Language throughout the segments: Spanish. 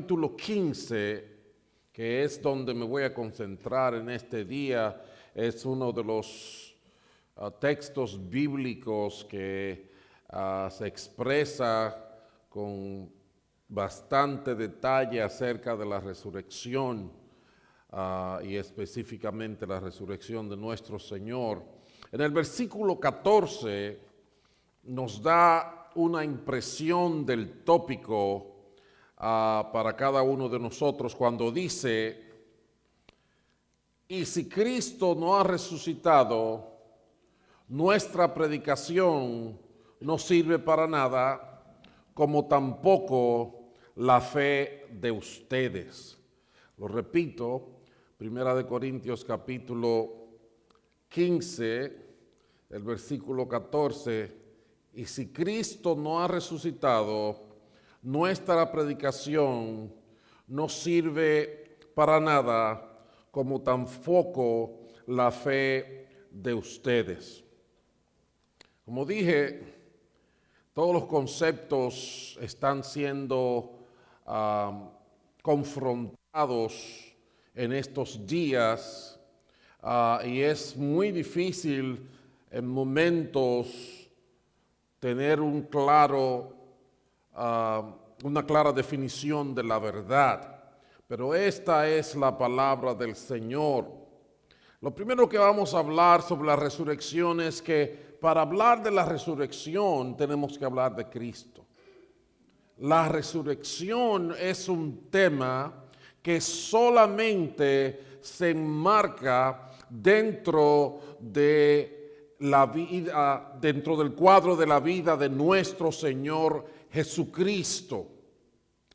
capítulo 15, que es donde me voy a concentrar en este día, es uno de los textos bíblicos que se expresa con bastante detalle acerca de la resurrección y específicamente la resurrección de nuestro Señor. En el versículo 14 nos da una impresión del tópico para cada uno de nosotros cuando dice: y si Cristo no ha resucitado, nuestra predicación no sirve para nada, como tampoco la fe de ustedes. Lo repito, 1 Corintios capítulo 15, el versículo 14, y si Cristo no ha resucitado, nuestra predicación no sirve para nada, como tampoco la fe de ustedes. Como dije, todos los conceptos están siendo confrontados en estos días y es muy difícil en momentos tener una clara definición de la verdad, pero esta es la palabra del Señor. Lo primero que vamos a hablar sobre la resurrección es que para hablar de la resurrección tenemos que hablar de Cristo. La resurrección es un tema que solamente se enmarca dentro de la vida, dentro del cuadro de la vida de nuestro Señor Jesucristo.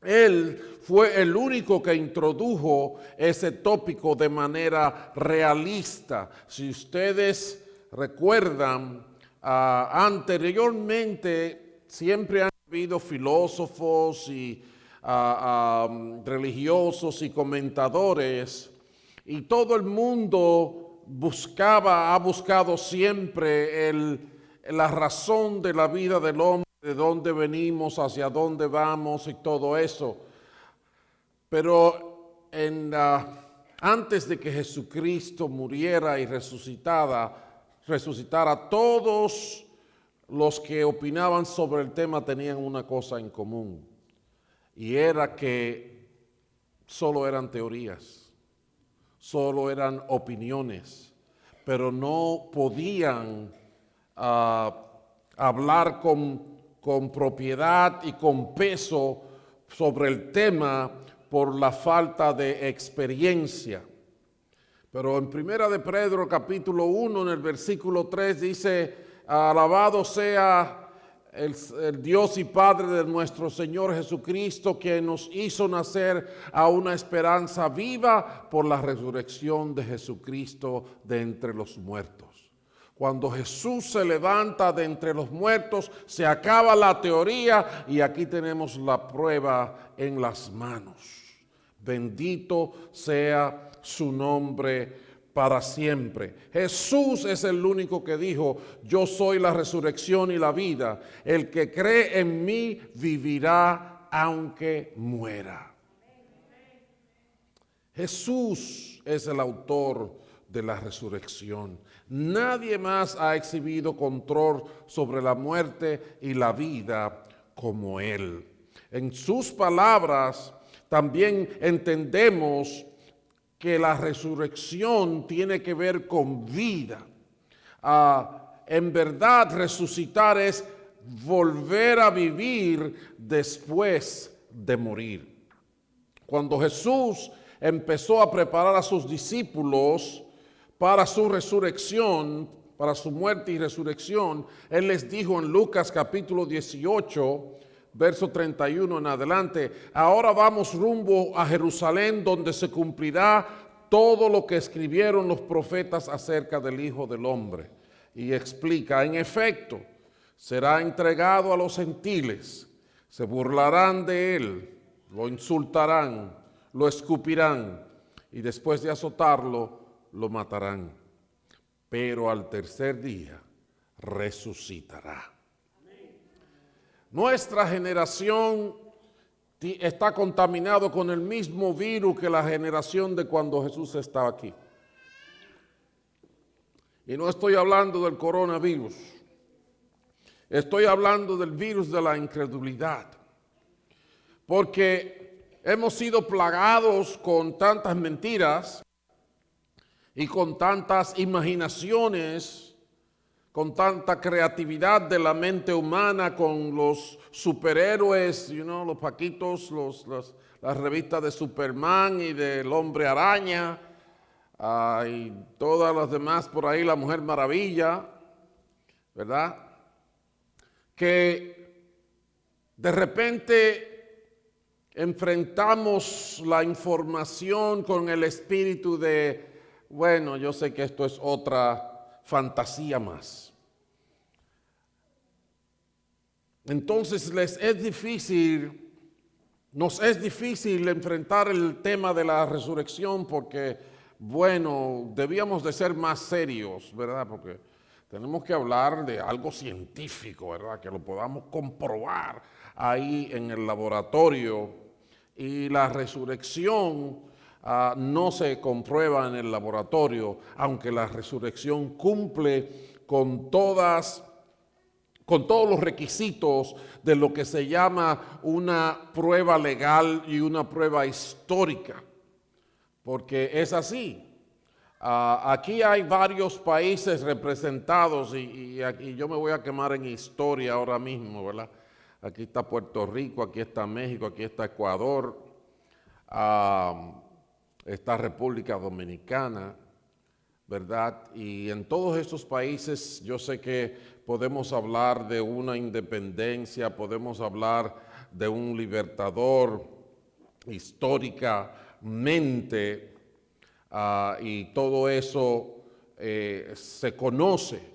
Él fue el único que introdujo ese tópico de manera realista. Si ustedes recuerdan, anteriormente siempre han habido filósofos y religiosos y comentadores, y todo el mundo ha buscado siempre la razón de la vida del hombre, de dónde venimos, hacia dónde vamos y todo eso. Pero antes de que Jesucristo muriera y resucitara, todos los que opinaban sobre el tema tenían una cosa en común, y era que solo eran teorías, solo eran opiniones, pero no podían hablar con propiedad y con peso sobre el tema por la falta de experiencia. Pero en 1 de Pedro capítulo 1, en el versículo 3 dice: alabado sea el Dios y Padre de nuestro Señor Jesucristo, que nos hizo nacer a una esperanza viva por la resurrección de Jesucristo de entre los muertos. Cuando Jesús se levanta de entre los muertos, se acaba la teoría y aquí tenemos la prueba en las manos. Bendito sea su nombre para siempre. Jesús es el único que dijo: yo soy la resurrección y la vida. El que cree en mí vivirá aunque muera. Jesús es el autor de la resurrección. Nadie más ha exhibido control sobre la muerte y la vida como Él. En sus palabras también entendemos que la resurrección tiene que ver con vida. En verdad, resucitar es volver a vivir después de morir. Cuando Jesús empezó a preparar a sus discípulos para su resurrección, para su muerte y resurrección, Él les dijo en Lucas capítulo 18, verso 31 en adelante: ahora vamos rumbo a Jerusalén, donde se cumplirá todo lo que escribieron los profetas acerca del Hijo del Hombre. Y explica: en efecto, será entregado a los gentiles, se burlarán de él, lo insultarán, lo escupirán y después de azotarlo, lo matarán. Pero al tercer día resucitará. Nuestra generación está contaminado con el mismo virus que la generación de cuando Jesús estaba aquí. Y no estoy hablando del coronavirus, estoy hablando del virus de la incredulidad. Porque hemos sido plagados con tantas mentiras y con tantas imaginaciones, con tanta creatividad de la mente humana, con los superhéroes, los paquitos, las revistas de Superman y del Hombre Araña, y todas las demás por ahí, la Mujer Maravilla, ¿verdad? Que de repente enfrentamos la información con el espíritu de, bueno, yo sé que esto es otra fantasía más. Entonces nos es difícil enfrentar el tema de la resurrección porque, bueno, debíamos de ser más serios, ¿verdad? Porque tenemos que hablar de algo científico, ¿verdad? Que lo podamos comprobar ahí en el laboratorio. Y la resurrección no se comprueba en el laboratorio, aunque la resurrección cumple con todos los requisitos de lo que se llama una prueba legal y una prueba histórica, porque es así. Aquí hay varios países representados y yo me voy a quemar en historia ahora mismo, ¿verdad? Aquí está Puerto Rico, aquí está México, aquí está Ecuador, está República Dominicana, ¿verdad? Y en todos estos países yo sé que podemos hablar de una independencia, podemos hablar de un libertador históricamente, y todo eso se conoce.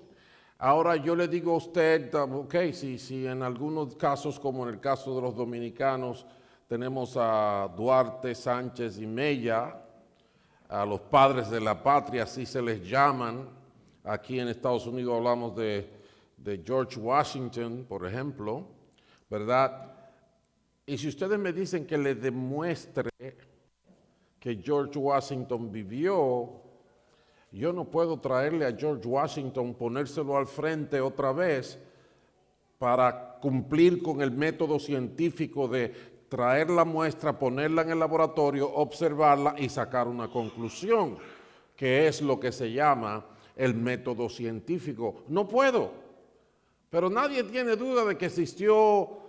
Ahora yo le digo a usted, ok, si en algunos casos, como en el caso de los dominicanos, tenemos a Duarte, Sánchez y Mella, a los padres de la patria, así se les llaman. Aquí en Estados Unidos hablamos de George Washington, por ejemplo, ¿verdad? Y si ustedes me dicen que les demuestre que George Washington vivió, yo no puedo traerle a George Washington, ponérselo al frente otra vez para cumplir con el método científico de traer la muestra, ponerla en el laboratorio, observarla y sacar una conclusión, que es lo que se llama el método científico. No puedo, pero nadie tiene duda de que existió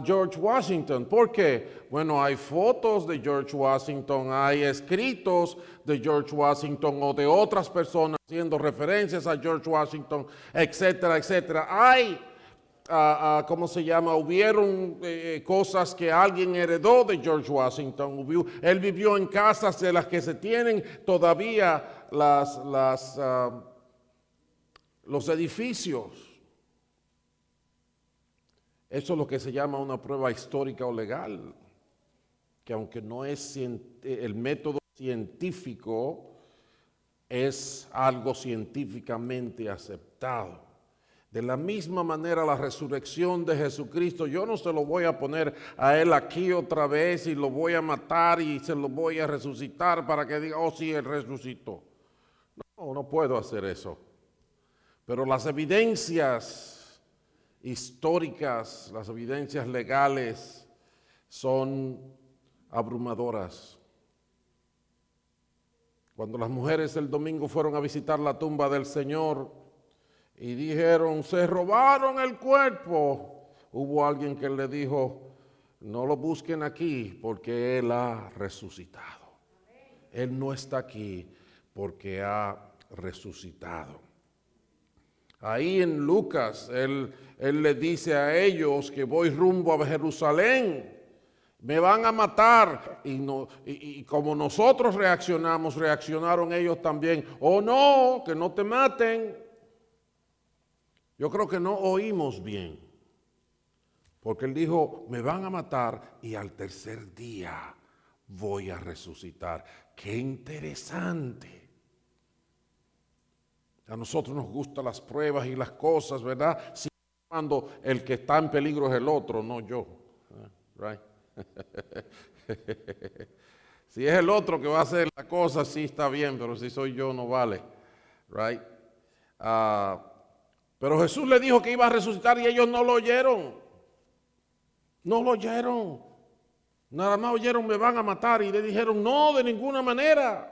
George Washington. ¿Por qué? Bueno, hay fotos de George Washington, hay escritos de George Washington o de otras personas haciendo referencias a George Washington, etcétera, etcétera. Hay, ¿cómo se llama? Hubieron cosas que alguien heredó de George Washington. Él vivió en casas de las que se tienen todavía los edificios. Eso es lo que se llama una prueba histórica o legal, que aunque no es el método científico, es algo científicamente aceptado. De la misma manera, la resurrección de Jesucristo, yo no se lo voy a poner a él aquí otra vez y lo voy a matar y se lo voy a resucitar para que diga, oh sí, él resucitó. No, no puedo hacer eso. Pero las evidencias históricas, las evidencias legales son abrumadoras. Cuando las mujeres el domingo fueron a visitar la tumba del Señor y dijeron, se robaron el cuerpo, hubo alguien que le dijo, no lo busquen aquí porque Él ha resucitado. Él no está aquí porque ha resucitado. Ahí en Lucas, él le dice a ellos que voy rumbo a Jerusalén, me van a matar. Y como nosotros reaccionamos, reaccionaron ellos también. Oh no, que no te maten. Yo creo que no oímos bien, porque él dijo, me van a matar y al tercer día voy a resucitar. Qué interesante. A nosotros nos gustan las pruebas y las cosas, ¿verdad? Si cuando el que está en peligro es el otro, no yo. Right? Si es el otro que va a hacer la cosa, sí está bien, pero si soy yo no vale, right? Pero Jesús le dijo que iba a resucitar y ellos no lo oyeron. No lo oyeron. Nada más oyeron, me van a matar, y le dijeron, no, de ninguna manera.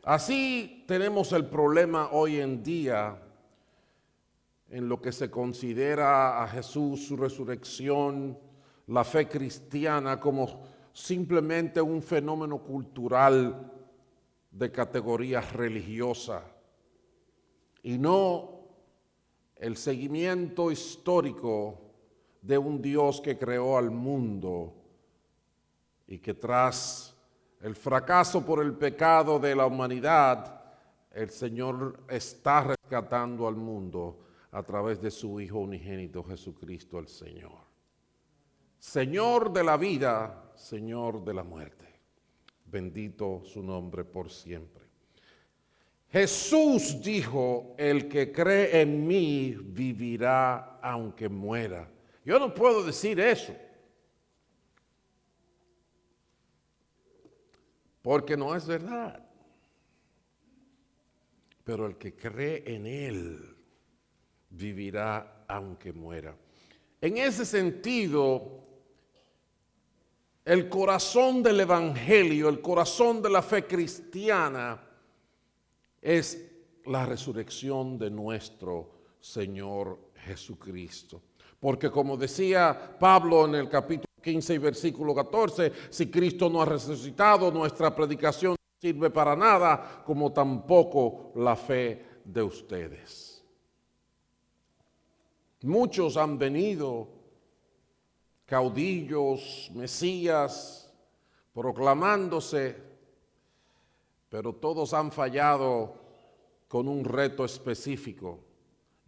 Así tenemos el problema hoy en día en lo que se considera a Jesús, su resurrección, la fe cristiana como simplemente un fenómeno cultural de categoría religiosa y no el seguimiento histórico de un Dios que creó al mundo y que tras el fracaso por el pecado de la humanidad, el Señor está rescatando al mundo a través de su Hijo unigénito Jesucristo el Señor. Señor de la vida, Señor de la muerte. Bendito su nombre por siempre. Jesús dijo, el que cree en mí vivirá aunque muera. Yo no puedo decir eso, porque no es verdad. Pero el que cree en Él vivirá aunque muera. En ese sentido, el corazón del Evangelio, el corazón de la fe cristiana es la resurrección de nuestro Señor Jesucristo. Porque como decía Pablo en el capítulo 15 y versículo 14, si Cristo no ha resucitado, nuestra predicación no sirve para nada, como tampoco la fe de ustedes. Muchos han venido, caudillos, mesías, proclamándose, pero todos han fallado con un reto específico,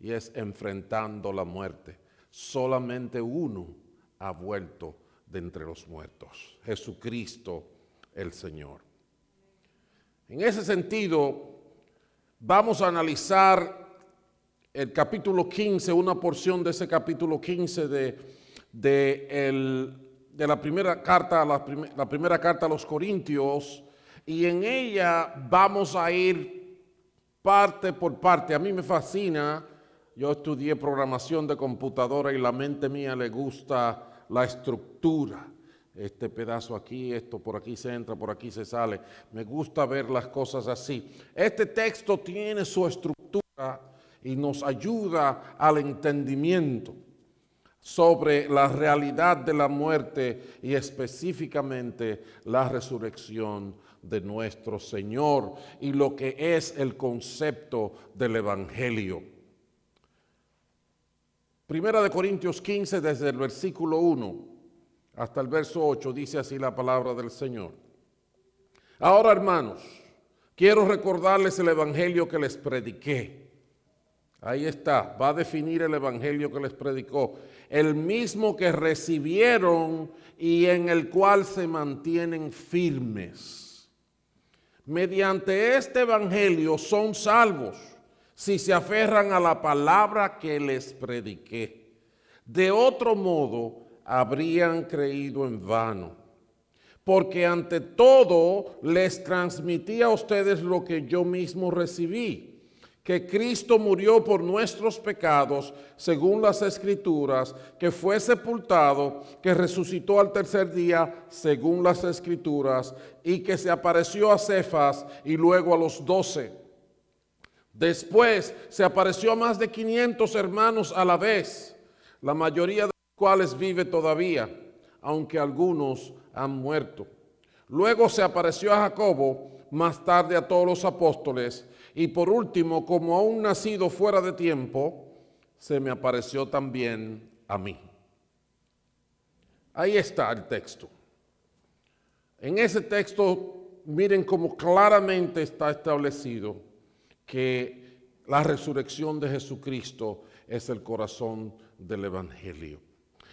y es enfrentando la muerte. Solamente uno ha vuelto de entre los muertos, Jesucristo el Señor. En ese sentido, vamos a analizar el capítulo 15, una porción de ese capítulo 15 de la primera carta, la primera carta a los Corintios, y en ella vamos a ir parte por parte. A mí me fascina. Yo estudié programación de computadora y la mente mía le gusta la estructura. Este pedazo aquí, esto por aquí se entra, por aquí se sale. Me gusta ver las cosas así. Este texto tiene su estructura y nos ayuda al entendimiento sobre la realidad de la muerte y específicamente la resurrección de nuestro Señor y lo que es el concepto del Evangelio. Primera de Corintios 15, desde el versículo 1 hasta el verso 8, dice así la palabra del Señor. Ahora, hermanos, quiero recordarles el evangelio que les prediqué. Ahí está, va a definir el evangelio que les predicó. El mismo que recibieron y en el cual se mantienen firmes. Mediante este evangelio son salvos si se aferran a la palabra que les prediqué. De otro modo, habrían creído en vano. Porque ante todo, les transmití a ustedes lo que yo mismo recibí, que Cristo murió por nuestros pecados, según las Escrituras, que fue sepultado, que resucitó al tercer día, según las Escrituras, y que se apareció a Cefas y luego a los 12. Después se apareció a más de 500 hermanos a la vez, la mayoría de los cuales vive todavía, aunque algunos han muerto. Luego se apareció a Jacobo, más tarde a todos los apóstoles, y por último, como a un nacido fuera de tiempo, se me apareció también a mí. Ahí está el texto. En ese texto, miren cómo claramente está establecido que la resurrección de Jesucristo es el corazón del Evangelio.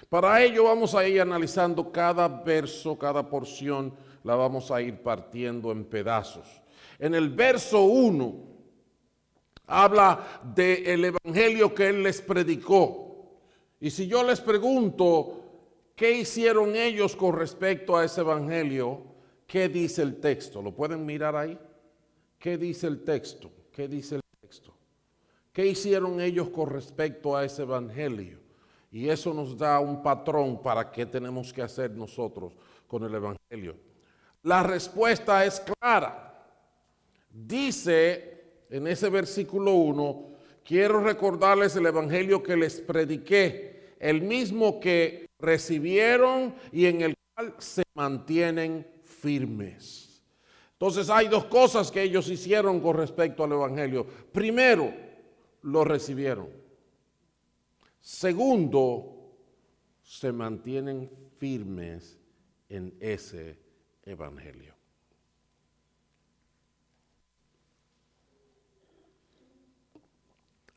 Para ello vamos a ir analizando cada verso, cada porción, la vamos a ir partiendo en pedazos. En el verso 1 habla del Evangelio que Él les predicó. Y si yo les pregunto, ¿Qué hicieron ellos con respecto a ese evangelio? ¿Qué dice el texto? ¿Lo pueden mirar ahí? ¿Qué dice el texto? ¿Qué dice el texto? ¿Qué hicieron ellos con respecto a ese evangelio? Y eso nos da un patrón para qué tenemos que hacer nosotros con el evangelio. La respuesta es clara. Dice en ese versículo 1, quiero recordarles el evangelio que les prediqué, el mismo que recibieron y en el cual se mantienen firmes. Entonces hay dos cosas que ellos hicieron con respecto al evangelio. Primero, lo recibieron. Segundo, se mantienen firmes en ese evangelio.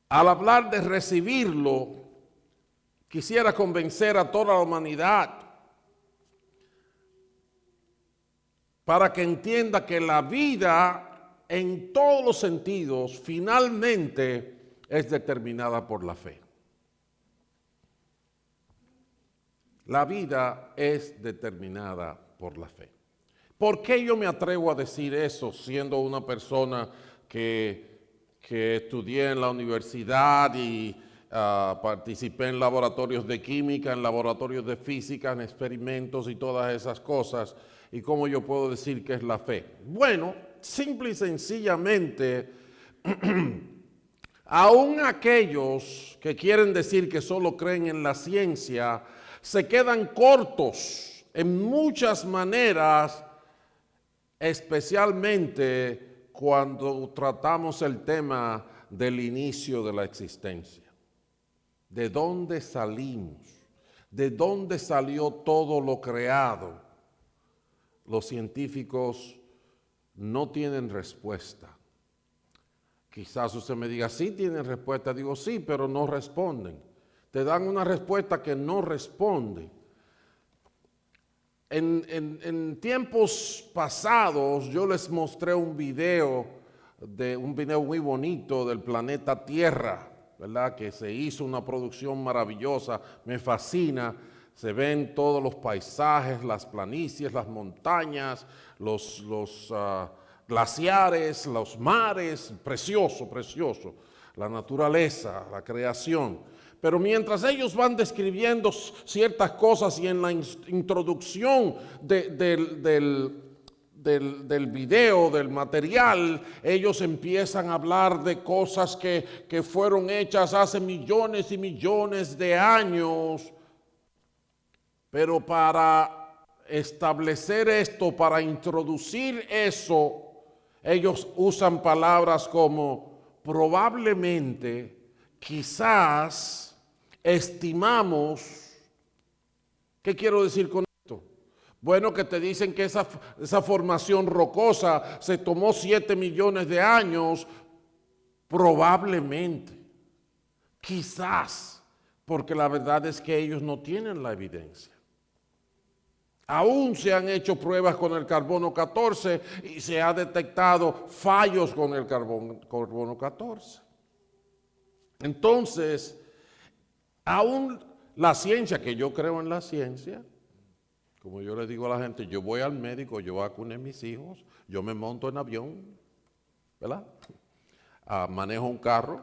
Al hablar de recibirlo, quisiera convencer a toda la humanidad para que entienda que la vida en todos los sentidos finalmente es determinada por la fe. La vida es determinada por la fe. ¿Por qué yo me atrevo a decir eso siendo una persona que estudié en la universidad y participé en laboratorios de química, en laboratorios de física, en experimentos y todas esas cosas? ¿Y cómo yo puedo decir que es la fe? Bueno, simple y sencillamente, aún aquellos que quieren decir que solo creen en la ciencia, se quedan cortos en muchas maneras, especialmente cuando tratamos el tema del inicio de la existencia. ¿De dónde salimos? ¿De dónde salió todo lo creado? Los científicos no tienen respuesta. Quizás usted me diga, sí tienen respuesta. Digo, sí, pero no responden. Te dan una respuesta que no responde. En tiempos pasados yo les mostré un video muy bonito del planeta Tierra, ¿verdad? Que se hizo una producción maravillosa, me fascina. Se ven todos los paisajes, las planicies, las montañas, los glaciares, los mares, precioso, precioso. La naturaleza, la creación. Pero mientras ellos van describiendo ciertas cosas y en la introducción del video, del material, ellos empiezan a hablar de cosas que fueron hechas hace millones y millones de años. Pero para establecer esto, para introducir eso, ellos usan palabras como probablemente, quizás, estimamos. ¿Qué quiero decir con esto? Bueno, que te dicen que esa formación rocosa se tomó 7 millones de años, probablemente, quizás, porque la verdad es que ellos no tienen la evidencia. Aún se han hecho pruebas con el carbono 14 y se ha detectado fallos con el carbono 14. Entonces, aún la ciencia, que yo creo en la ciencia, como yo le digo a la gente, yo voy al médico, yo vacuné a mis hijos, yo me monto en avión, ¿verdad? Manejo un carro,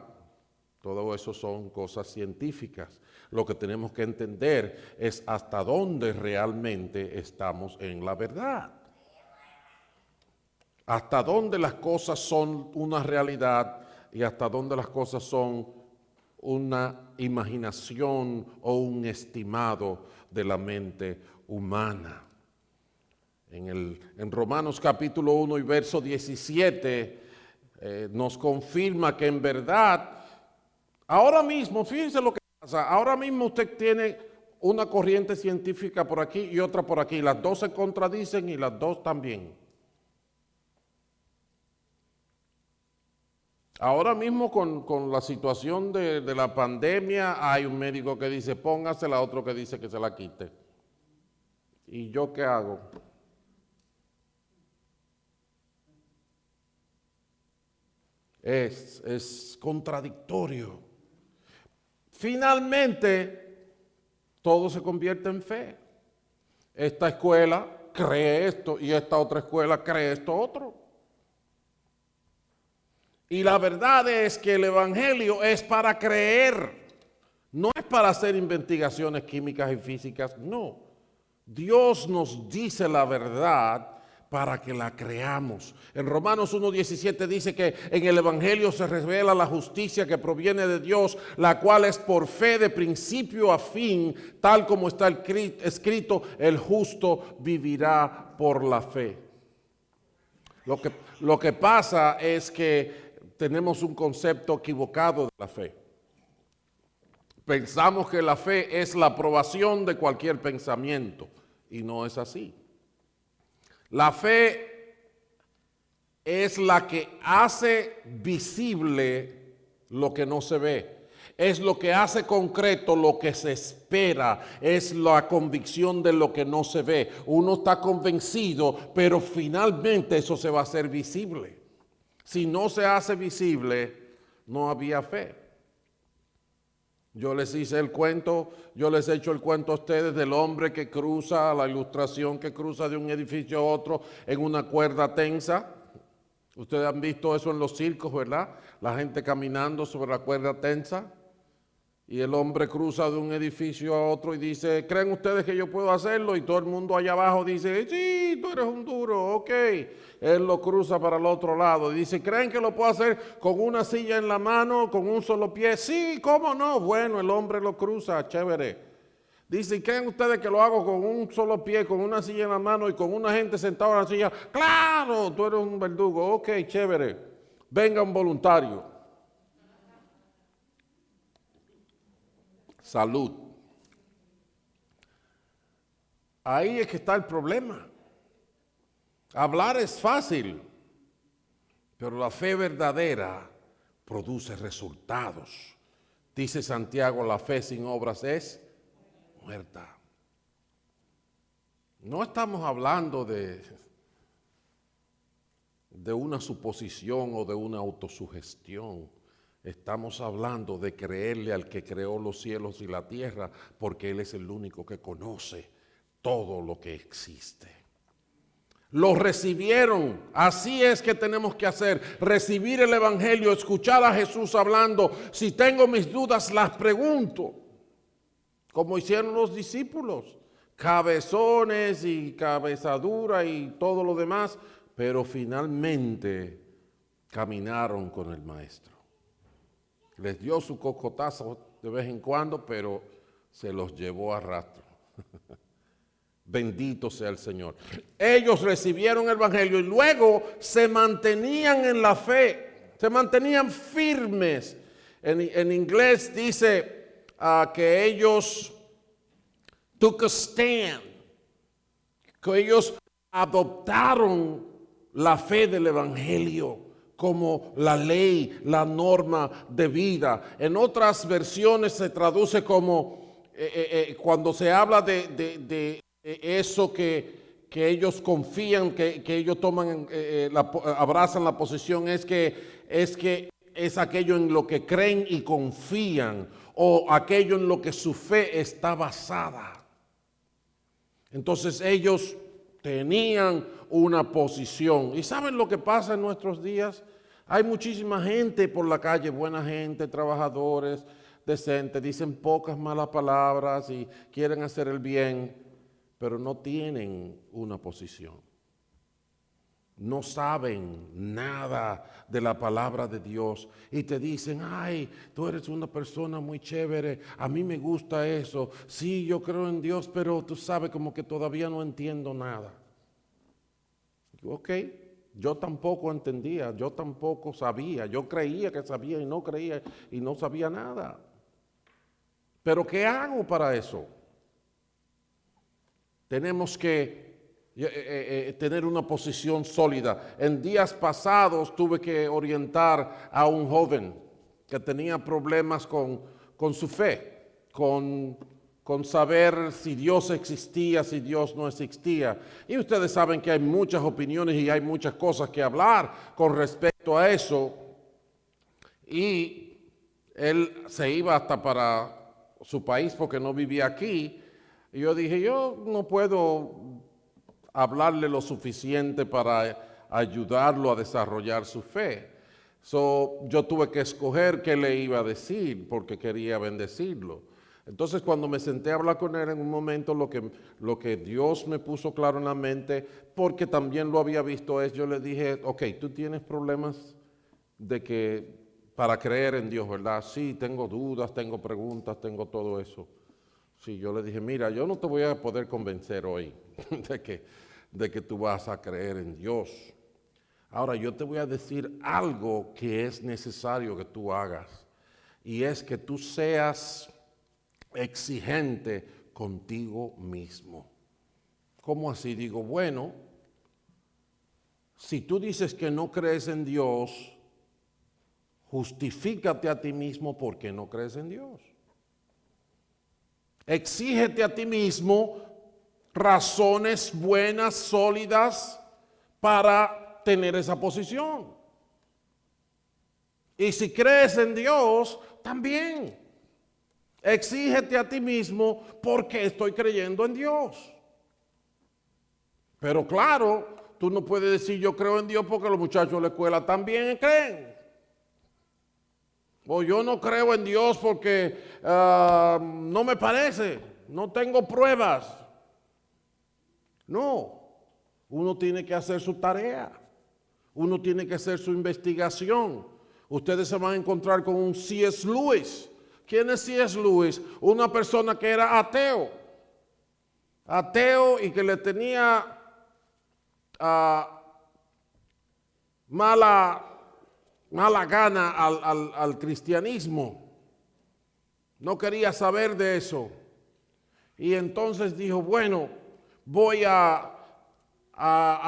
todo eso son cosas científicas. Lo que tenemos que entender es hasta dónde realmente estamos en la verdad. Hasta dónde las cosas son una realidad y hasta dónde las cosas son una imaginación o un estimado de la mente humana. En Romanos capítulo 1 y verso 17 nos confirma que en verdad, ahora mismo, fíjense lo que pasa, ahora mismo usted tiene una corriente científica por aquí y otra por aquí, las dos se contradicen y las dos también. Ahora mismo con la situación de la pandemia hay un médico que dice póngasela, otro que dice que se la quite. ¿Y yo qué hago? Es contradictorio. Finalmente, todo se convierte en fe. Esta escuela cree esto y esta otra escuela cree esto otro. Y la verdad es que el evangelio es para creer, no es para hacer investigaciones químicas y físicas, no. Dios nos dice la verdad para que la creamos. En Romanos 1:17 dice que en el evangelio se revela la justicia que proviene de Dios, la cual es por fe de principio a fin, tal como está escrito, el justo vivirá por la fe. Lo que pasa es que tenemos un concepto equivocado de la fe. Pensamos que la fe es la aprobación de cualquier pensamiento y no es así. La fe es la que hace visible lo que no se ve. Es lo que hace concreto lo que se espera. Es la convicción de lo que no se ve. Uno está convencido, pero finalmente eso se va a hacer visible. Si no se hace visible, no había fe. Yo les hice el cuento, yo les he hecho el cuento a ustedes del hombre que cruza, la ilustración que cruza de un edificio a otro en una cuerda tensa. Ustedes han visto eso en los circos, ¿verdad? La gente caminando sobre la cuerda tensa. Y el hombre cruza de un edificio a otro y dice, ¿creen ustedes que yo puedo hacerlo? Y todo el mundo allá abajo dice, sí, tú eres un duro, ok. Él lo cruza para el otro lado y dice, ¿creen que lo puedo hacer con una silla en la mano, con un solo pie? Sí, ¿cómo no? Bueno, el hombre lo cruza, chévere. Dice, ¿creen ustedes que lo hago con un solo pie, con una silla en la mano y con una gente sentada en la silla? Claro, tú eres un verdugo, ok, chévere. Venga un voluntario. Salud. Ahí es que está el problema. Hablar es fácil, pero la fe verdadera produce resultados. Dice Santiago, la fe sin obras es muerta. No estamos hablando de una suposición o de una autosugestión. Estamos hablando de creerle al que creó los cielos y la tierra, porque Él es el único que conoce todo lo que existe. Lo recibieron, así es que tenemos que hacer, recibir el evangelio, escuchar a Jesús hablando. Si tengo mis dudas, las pregunto, como hicieron los discípulos, cabezones y cabezadura y todo lo demás, pero finalmente caminaron con el maestro. Les dio su cocotazo de vez en cuando, pero se los llevó a rastro. Bendito sea el Señor. Ellos recibieron el evangelio y luego se mantenían en la fe, se mantenían firmes. En inglés dice que ellos took a stand, que ellos adoptaron la fe del evangelio como la ley, la norma de vida. En otras versiones se traduce como cuando se habla de eso que ellos confían, que ellos toman, abrazan la posición, es que es aquello en lo que creen y confían, o aquello en lo que su fe está basada. Entonces ellos tenían una posición. ¿Y saben lo que pasa en nuestros días? Hay muchísima gente por la calle, buena gente, trabajadores, decentes, dicen pocas malas palabras y quieren hacer el bien, pero no tienen una posición. No saben nada de la palabra de Dios y te dicen, ay, tú eres una persona muy chévere, a mí me gusta eso, sí, yo creo en Dios, pero tú sabes como que todavía no entiendo nada. Ok, yo tampoco entendía, yo tampoco sabía, yo creía que sabía y no creía y no sabía nada. Pero ¿qué hago para eso? Tenemos que tener una posición sólida. En días pasados tuve que orientar a un joven que tenía problemas con su fe, con saber si Dios existía, si Dios no existía. Y ustedes saben que hay muchas opiniones y hay muchas cosas que hablar con respecto a eso. Y él se iba hasta para su país porque no vivía aquí. Y yo dije, yo no puedo hablarle lo suficiente para ayudarlo a desarrollar su fe. Yo tuve que escoger qué le iba a decir porque quería bendecirlo. Entonces cuando me senté a hablar con él en un momento, lo que Dios me puso claro en la mente, porque también lo había visto, es yo le dije, ok, tú tienes problemas para creer en Dios, ¿verdad? Sí, tengo dudas, tengo preguntas, tengo todo eso. Sí, yo le dije, mira, yo no te voy a poder convencer hoy de que tú vas a creer en Dios. Ahora yo te voy a decir algo que es necesario que tú hagas, y es que tú seas exigente contigo mismo. ¿Cómo así? Digo, bueno, si tú dices que no crees en Dios, justifícate a ti mismo porque no crees en Dios. Exígete a ti mismo razones buenas, sólidas, para tener esa posición. Y si crees en Dios, también. Exígete a ti mismo porque estoy creyendo en Dios. Pero claro, tú no puedes decir yo creo en Dios porque los muchachos de la escuela también creen. O yo no creo en Dios porque no me parece, no tengo pruebas. No, uno tiene que hacer su tarea, uno tiene que hacer su investigación. Ustedes se van a encontrar con un C.S. Lewis. ¿Quién es C.S. Lewis? Una persona que era ateo y que le tenía mala gana al cristianismo. No quería saber de eso. Y entonces dijo, bueno, voy a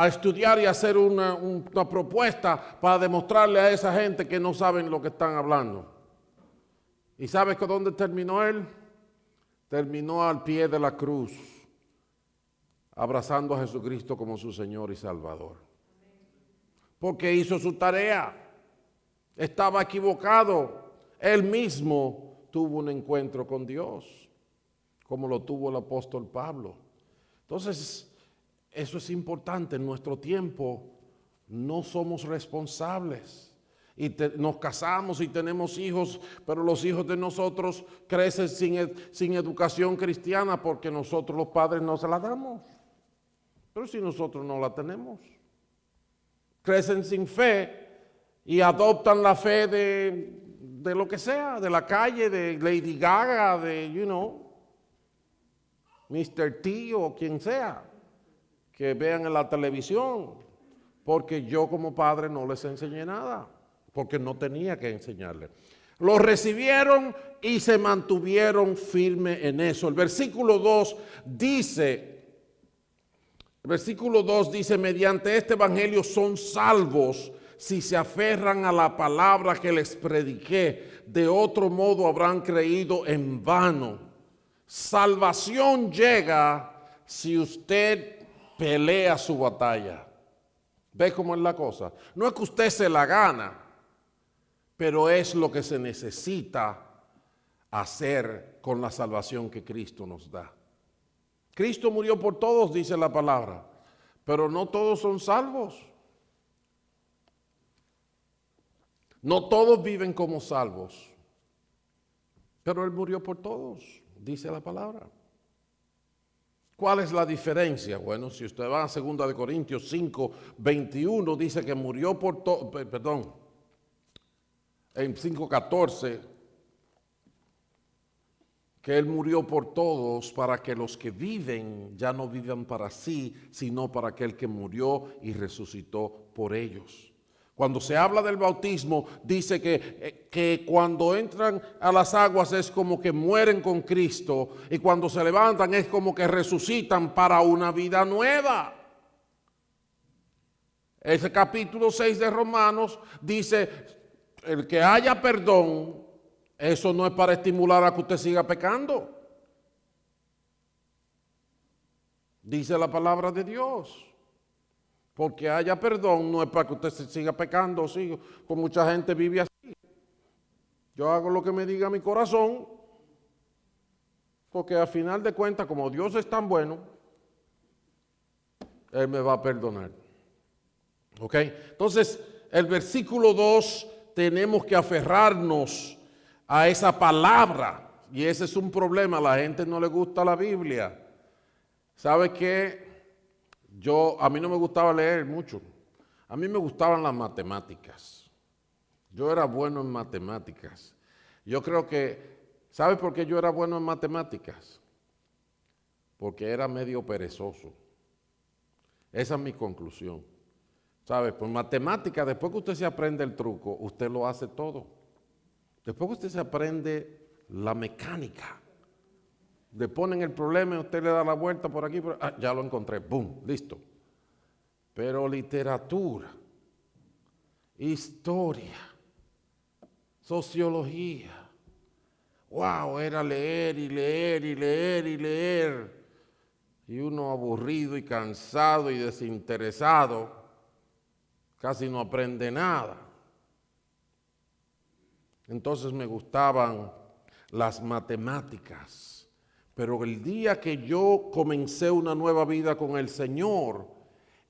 estudiar y hacer una propuesta para demostrarle a esa gente que no saben lo que están hablando. ¿Y sabes con dónde terminó él? Terminó al pie de la cruz, abrazando a Jesucristo como su Señor y Salvador. Porque hizo su tarea. Estaba equivocado. Él mismo tuvo un encuentro con Dios, como lo tuvo el apóstol Pablo. Entonces, eso es importante. En nuestro tiempo no somos responsables. Y nos casamos y tenemos hijos, pero los hijos de nosotros crecen sin educación cristiana porque nosotros los padres no se la damos. Pero si nosotros no la tenemos, crecen sin fe y adoptan la fe de lo que sea, de la calle, de Lady Gaga, de, Mr. T o quien sea, que vean en la televisión, porque yo como padre no les enseñé nada, porque no tenía que enseñarles. Lo recibieron y se mantuvieron firmes en eso. El versículo 2 dice, mediante este evangelio son salvos si se aferran a la palabra que les prediqué. De otro modo habrán creído en vano. Salvación llega si usted pelea su batalla. ¿Ve cómo es la cosa? No es que usted se la gana, pero es lo que se necesita hacer con la salvación que Cristo nos da. Cristo murió por todos, dice la palabra, pero no todos son salvos. No todos viven como salvos, pero Él murió por todos, dice la palabra. ¿Cuál es la diferencia? Bueno, si usted va a 2 Corintios 5, 21, dice que murió por todos, en 5:14, que Él murió por todos para que los que viven ya no vivan para sí, sino para aquel que murió y resucitó por ellos. Cuando se habla del bautismo, dice que cuando entran a las aguas es como que mueren con Cristo, y cuando se levantan es como que resucitan para una vida nueva. Ese capítulo 6 de Romanos dice, el que haya perdón, eso no es para estimular a que usted siga pecando. Dice la palabra de Dios. Porque haya perdón no es para que usted se siga pecando. Sí, con mucha gente vive así. Yo hago lo que me diga mi corazón. Porque al final de cuentas, como Dios es tan bueno, Él me va a perdonar. ¿Ok? Entonces, el versículo 2, tenemos que aferrarnos a esa palabra. Y ese es un problema, a la gente no le gusta la Biblia. ¿Sabe qué? A mí no me gustaba leer mucho. A mí me gustaban las matemáticas. Yo era bueno en matemáticas. Yo creo que, ¿sabe por qué yo era bueno en matemáticas? Porque era medio perezoso. Esa es mi conclusión. ¿Sabe? Por matemáticas, después que usted se aprende el truco, usted lo hace todo. Después que usted se aprende la mecánica, le ponen el problema y usted le da la vuelta por aquí, ya lo encontré, ¡boom! Listo. Pero literatura, historia, sociología, wow, era leer y leer y leer y leer. Y uno aburrido y cansado y desinteresado, casi no aprende nada. Entonces me gustaban las matemáticas. Pero el día que yo comencé una nueva vida con el Señor,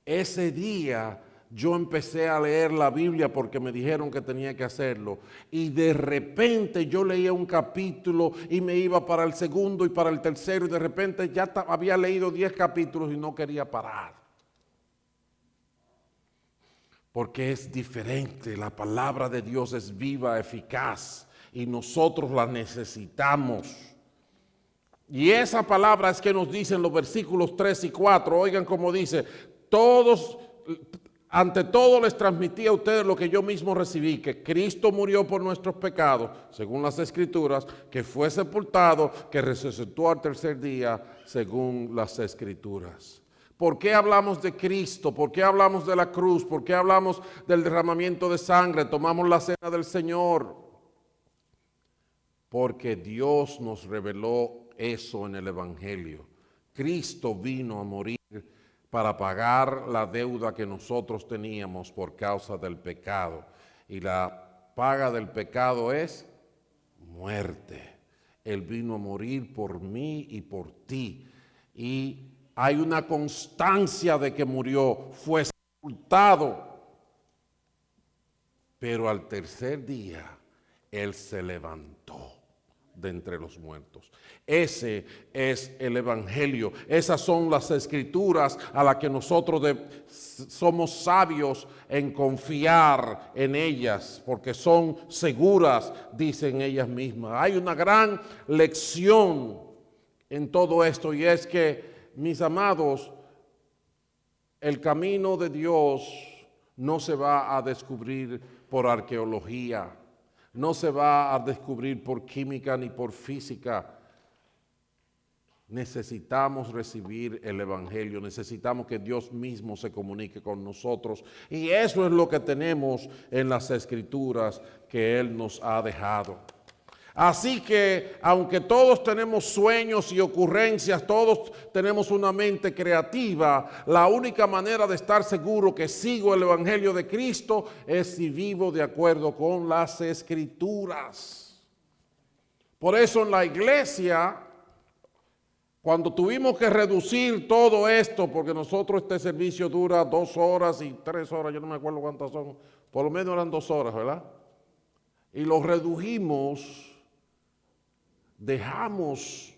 ese día yo empecé a leer la Biblia porque me dijeron que tenía que hacerlo. Y de repente yo leía un capítulo y me iba para el segundo y para el tercero. Y de repente ya había leído 10 capítulos y no quería parar. Porque es diferente, la palabra de Dios es viva, eficaz y nosotros la necesitamos. Y esa palabra es que nos dicen los versículos 3 y 4, oigan cómo dice, ante todo les transmití a ustedes lo que yo mismo recibí, que Cristo murió por nuestros pecados, según las Escrituras, que fue sepultado, que resucitó al tercer día, según las Escrituras. ¿Por qué hablamos de Cristo? ¿Por qué hablamos de la cruz? ¿Por qué hablamos del derramamiento de sangre? Tomamos la cena del Señor. Porque Dios nos reveló eso en el Evangelio. Cristo vino a morir para pagar la deuda que nosotros teníamos por causa del pecado. Y la paga del pecado es muerte. Él vino a morir por mí y por ti. Y hay una constancia de que murió, fue sepultado, pero al tercer día Él se levantó de entre los muertos. Ese es el Evangelio. Esas son las Escrituras a las que nosotros somos sabios en confiar en ellas, porque son seguras, dicen ellas mismas. Hay una gran lección en todo esto, y es que, mis amados, el camino de Dios no se va a descubrir por arqueología, no se va a descubrir por química ni por física. Necesitamos recibir el Evangelio, necesitamos que Dios mismo se comunique con nosotros, y eso es lo que tenemos en las Escrituras que Él nos ha dejado. Así que, aunque todos tenemos sueños y ocurrencias, todos tenemos una mente creativa, la única manera de estar seguro que sigo el Evangelio de Cristo es si vivo de acuerdo con las Escrituras. Por eso en la iglesia, cuando tuvimos que reducir todo esto, porque nosotros este servicio dura 2 horas y 3 horas, yo no me acuerdo cuántas son, por lo menos eran 2 horas, ¿verdad? Y lo redujimos. Dejamos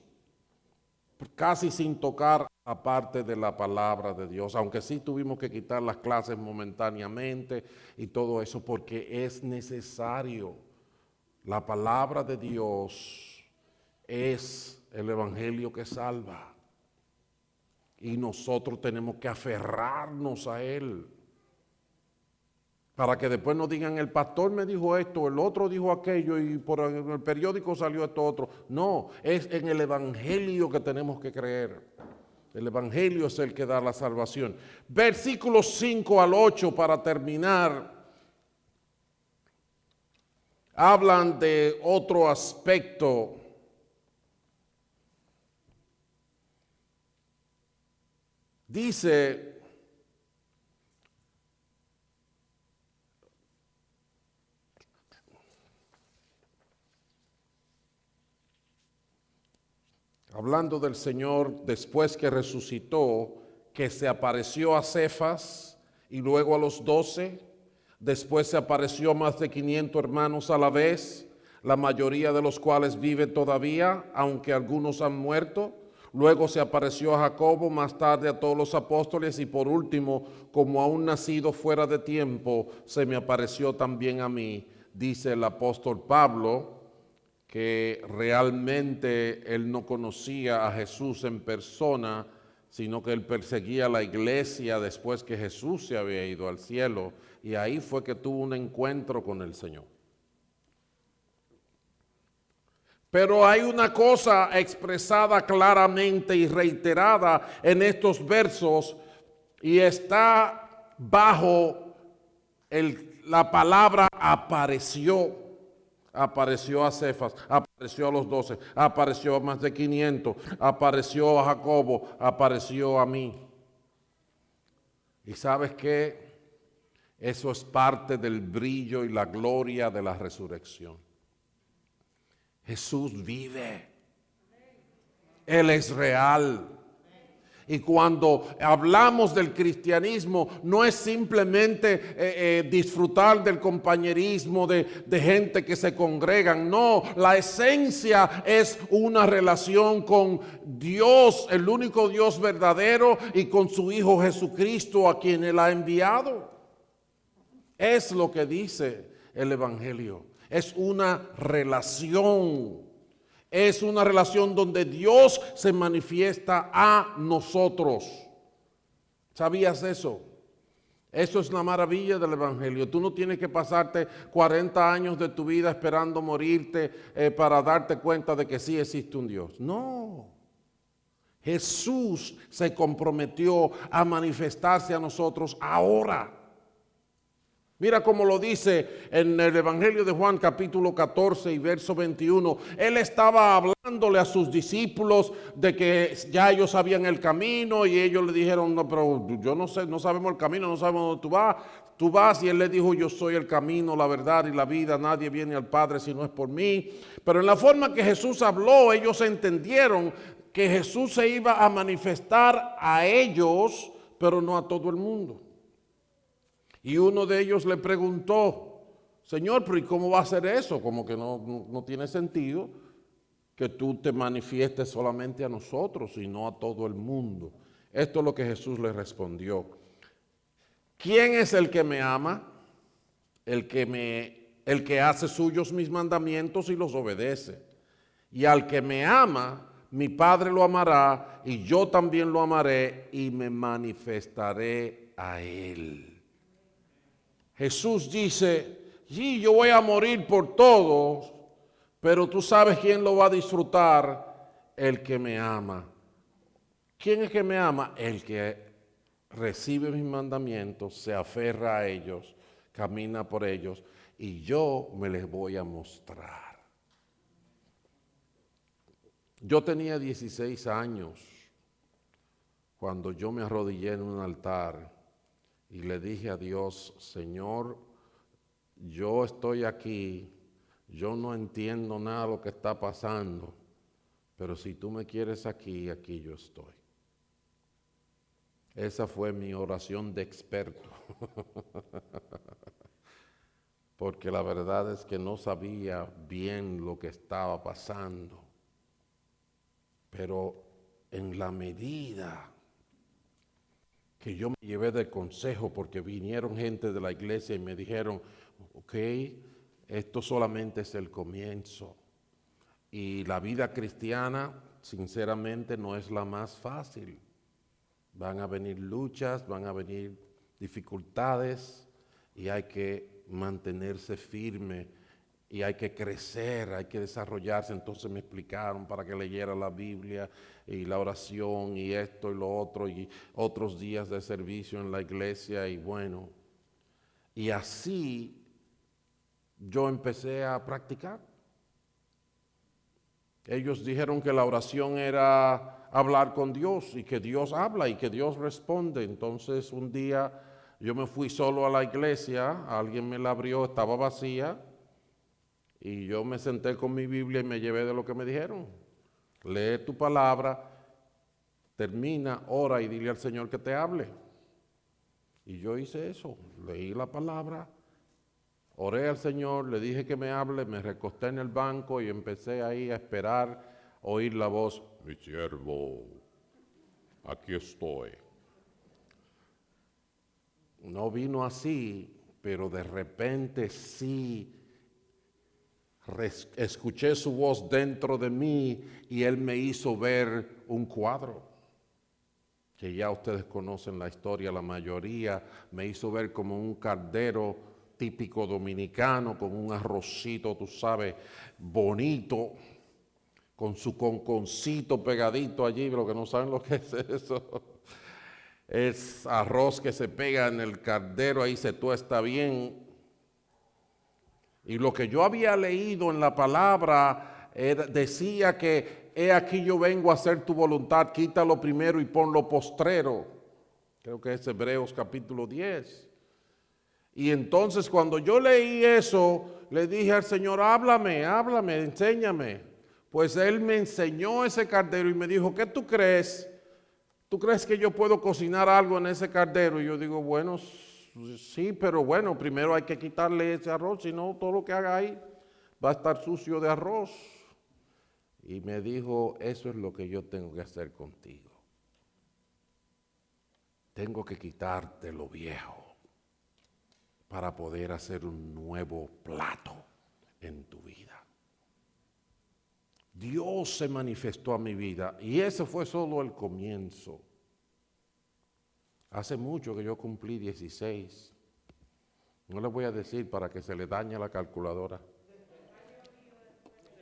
casi sin tocar aparte de la palabra de Dios, aunque sí tuvimos que quitar las clases momentáneamente y todo eso, porque es necesario. La palabra de Dios es el Evangelio que salva, y nosotros tenemos que aferrarnos a él, para que después no digan, el pastor me dijo esto, el otro dijo aquello, y por el periódico salió esto otro. No, es en el Evangelio que tenemos que creer. El Evangelio es el que da la salvación. Versículos 5 al 8, para terminar, hablan de otro aspecto. Dice: hablando del Señor después que resucitó, que se apareció a Cefas y luego a los 12, después se apareció a más de 500 hermanos a la vez, la mayoría de los cuales viven todavía, aunque algunos han muerto. Luego se apareció a Jacobo, más tarde a todos los apóstoles y por último, como a un nacido fuera de tiempo, se me apareció también a mí, dice el apóstol Pablo, que realmente él no conocía a Jesús en persona, sino que él perseguía a la iglesia después que Jesús se había ido al cielo, y ahí fue que tuvo un encuentro con el Señor. Pero hay una cosa expresada claramente y reiterada en estos versos y está bajo la palabra apareció. Apareció a Cefas, apareció a los 12, apareció a más de 500, apareció a Jacobo, apareció a mí. ¿Y sabes qué? Eso es parte del brillo y la gloria de la resurrección. Jesús vive. Él es real. Y cuando hablamos del cristianismo, no es simplemente disfrutar del compañerismo de gente que se congregan. No, la esencia es una relación con Dios, el único Dios verdadero, y con su Hijo Jesucristo, a quien Él ha enviado. Es lo que dice el Evangelio. Es una relación. Es una relación donde Dios se manifiesta a nosotros. ¿Sabías eso? Eso es la maravilla del Evangelio. Tú no tienes que pasarte 40 años de tu vida esperando morirte para darte cuenta de que sí existe un Dios. No. Jesús se comprometió a manifestarse a nosotros ahora. Mira cómo lo dice en el Evangelio de Juan capítulo 14 y verso 21. Él estaba hablándole a sus discípulos de que ya ellos sabían el camino y ellos le dijeron, no, pero yo no sé, no sabemos el camino, no sabemos dónde tú vas. Tú vas, y él le dijo, yo soy el camino, la verdad y la vida, nadie viene al Padre si no es por mí. Pero en la forma que Jesús habló, ellos entendieron que Jesús se iba a manifestar a ellos, pero no a todo el mundo. Y uno de ellos le preguntó, Señor, pero ¿y cómo va a ser eso? Como que no tiene sentido que tú te manifiestes solamente a nosotros y no a todo el mundo. Esto es lo que Jesús le respondió. ¿Quién es el que me ama? El que hace suyos mis mandamientos y los obedece. Y al que me ama, mi Padre lo amará y yo también lo amaré y me manifestaré a él. Jesús dice, sí, yo voy a morir por todos, pero tú sabes quién lo va a disfrutar, el que me ama. ¿Quién es que me ama? El que recibe mis mandamientos, se aferra a ellos, camina por ellos, y yo me les voy a mostrar. Yo tenía 16 años cuando yo me arrodillé en un altar y le dije a Dios, Señor, yo estoy aquí, yo no entiendo nada de lo que está pasando, pero si tú me quieres aquí, aquí yo estoy. Esa fue mi oración de experto, porque la verdad es que no sabía bien lo que estaba pasando, pero en la medida que yo me llevé del consejo, porque vinieron gente de la iglesia y me dijeron, ok, esto solamente es el comienzo. Y la vida cristiana, sinceramente, no es la más fácil. Van a venir luchas, van a venir dificultades y hay que mantenerse firme y hay que crecer, hay que desarrollarse. Entonces me explicaron para que leyera la Biblia y la oración y esto y lo otro y otros días de servicio en la iglesia y bueno. Y así yo empecé a practicar. Ellos dijeron que la oración era hablar con Dios y que Dios habla y que Dios responde. Entonces un día yo me fui solo a la iglesia, alguien me la abrió, estaba vacía. Y yo me senté con mi Biblia y me llevé de lo que me dijeron. Lee tu palabra, termina, ora y dile al Señor que te hable. Y yo hice eso, leí la palabra, oré al Señor, le dije que me hable, me recosté en el banco y empecé ahí a esperar oír la voz, mi siervo, aquí estoy. No vino así, pero de repente sí escuché su voz dentro de mí y Él me hizo ver un cuadro, que ya ustedes conocen la historia, la mayoría, me hizo ver como un caldero típico dominicano, con un arrocito, tú sabes, bonito, con su conconcito pegadito allí, pero que no saben lo que es eso. Es arroz que se pega en el caldero, ahí se tuesta bien. Y lo que yo había leído en la palabra decía que he aquí yo vengo a hacer tu voluntad, quítalo primero y ponlo postrero. Creo que es Hebreos capítulo 10. Y entonces cuando yo leí eso, le dije al Señor, háblame, enséñame. Pues Él me enseñó ese caldero y me dijo, ¿qué tú crees? ¿Tú crees que yo puedo cocinar algo en ese caldero? Y yo digo, bueno, sí, pero bueno, primero hay que quitarle ese arroz, si no, todo lo que haga ahí va a estar sucio de arroz. Y me dijo, eso es lo que yo tengo que hacer contigo. Tengo que quitarte lo viejo para poder hacer un nuevo plato en tu vida. Dios se manifestó a mi vida y ese fue solo el comienzo. Hace mucho que yo cumplí 16. No les voy a decir para que se le dañe la calculadora.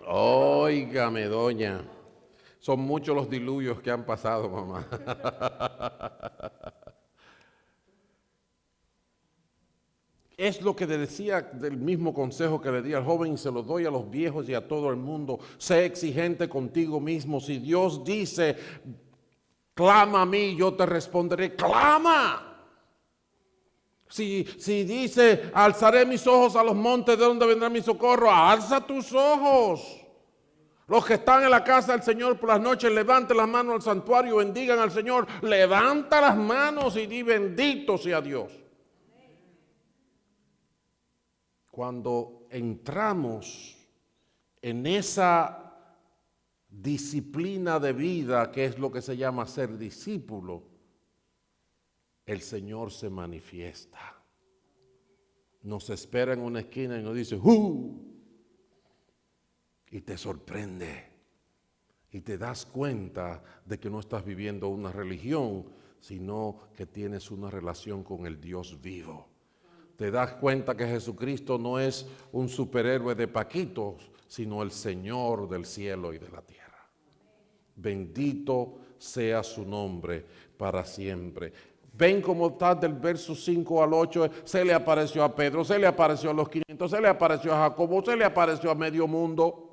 Óigame, doña. Son muchos los diluvios que han pasado, mamá. Es lo que le decía del mismo consejo que le di al joven y se lo doy a los viejos y a todo el mundo. Sé exigente contigo mismo. Si Dios dice, clama a mí, yo te responderé, clama. Si dice, alzaré mis ojos a los montes, ¿de dónde vendrá mi socorro? Alza tus ojos. Los que están en la casa del Señor por las noches, levanten las manos al santuario, bendigan al Señor. Levanta las manos y di bendito sea Dios. Cuando entramos en esa disciplina de vida, que es lo que se llama ser discípulo, el Señor se manifiesta. Nos espera en una esquina y nos dice, y te sorprende. Y te das cuenta de que no estás viviendo una religión, sino que tienes una relación con el Dios vivo. Te das cuenta que Jesucristo no es un superhéroe de paquitos, sino el Señor del cielo y de la tierra. Bendito sea su nombre para siempre. Ven cómo está del verso 5 al 8, se le apareció a Pedro, se le apareció a los 500, se le apareció a Jacobo, se le apareció a medio mundo.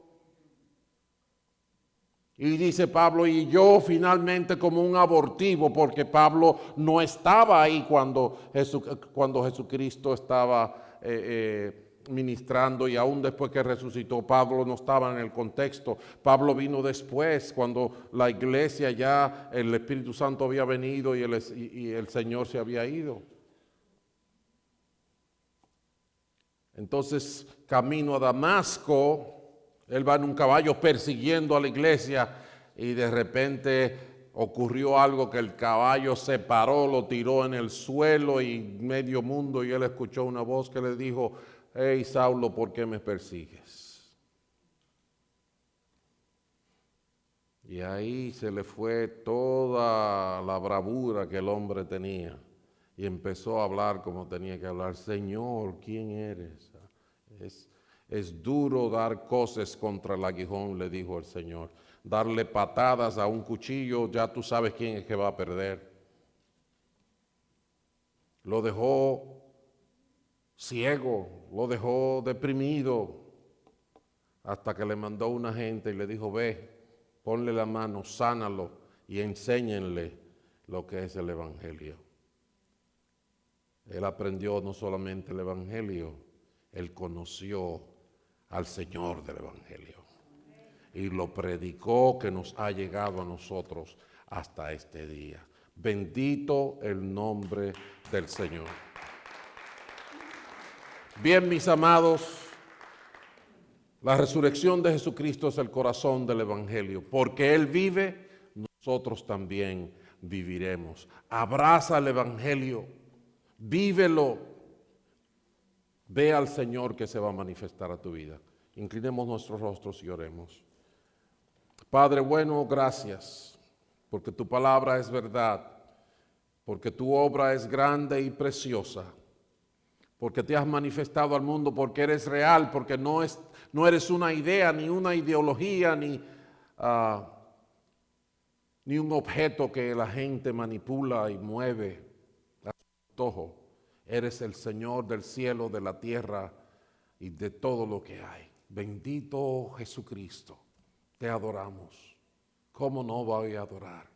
Y dice Pablo, y yo finalmente como un abortivo, porque Pablo no estaba ahí cuando Jesucristo estaba ministrando, y aún después que resucitó, Pablo no estaba en el contexto. Pablo vino después, cuando la iglesia ya, el Espíritu Santo había venido y el Señor se había ido. Entonces, camino a Damasco, él va en un caballo persiguiendo a la iglesia y de repente ocurrió algo que el caballo se paró, lo tiró en el suelo y medio mundo, y él escuchó una voz que le dijo, hey Saulo, ¿por qué me persigues? Y ahí se le fue toda la bravura que el hombre tenía y empezó a hablar como tenía que hablar. Señor, ¿quién eres? Es duro dar coces contra el aguijón, le dijo el Señor. Darle patadas a un cuchillo, ya tú sabes quién es que va a perder. Lo dejó ciego, lo dejó deprimido, hasta que le mandó una gente y le dijo, ve, ponle la mano, sánalo y enséñenle lo que es el Evangelio. Él aprendió no solamente el Evangelio, él conoció al Señor del Evangelio. y lo predicó, que nos ha llegado a nosotros hasta este día. Bendito el nombre del Señor. Bien, mis amados, la resurrección de Jesucristo es el corazón del Evangelio. Porque Él vive, nosotros también viviremos. Abraza el Evangelio, vívelo. Ve al Señor que se va a manifestar a tu vida. Inclinemos nuestros rostros y oremos. Padre bueno, gracias, porque tu palabra es verdad, porque tu obra es grande y preciosa, porque te has manifestado al mundo, porque eres real, porque no eres una idea, ni una ideología, ni un objeto que la gente manipula y mueve a su antojo. Eres el Señor del cielo, de la tierra y de todo lo que hay. Bendito Jesucristo, te adoramos. ¿Cómo no voy a adorar?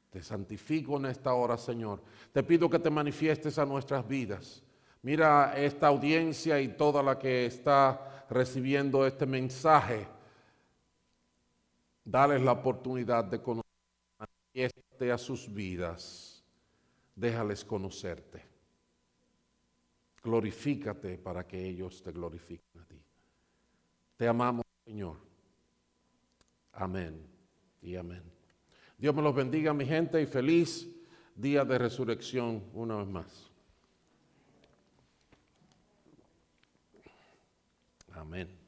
Te santifico en esta hora, Señor. Te pido que te manifiestes a nuestras vidas. Mira esta audiencia y toda la que está recibiendo este mensaje. Dales la oportunidad de conocer. Manifiéstate a sus vidas. Déjales conocerte. Glorifícate para que ellos te glorifiquen a ti. Te amamos, Señor. Amén y amén. Dios me los bendiga, mi gente, y feliz día de resurrección una vez más. Amén.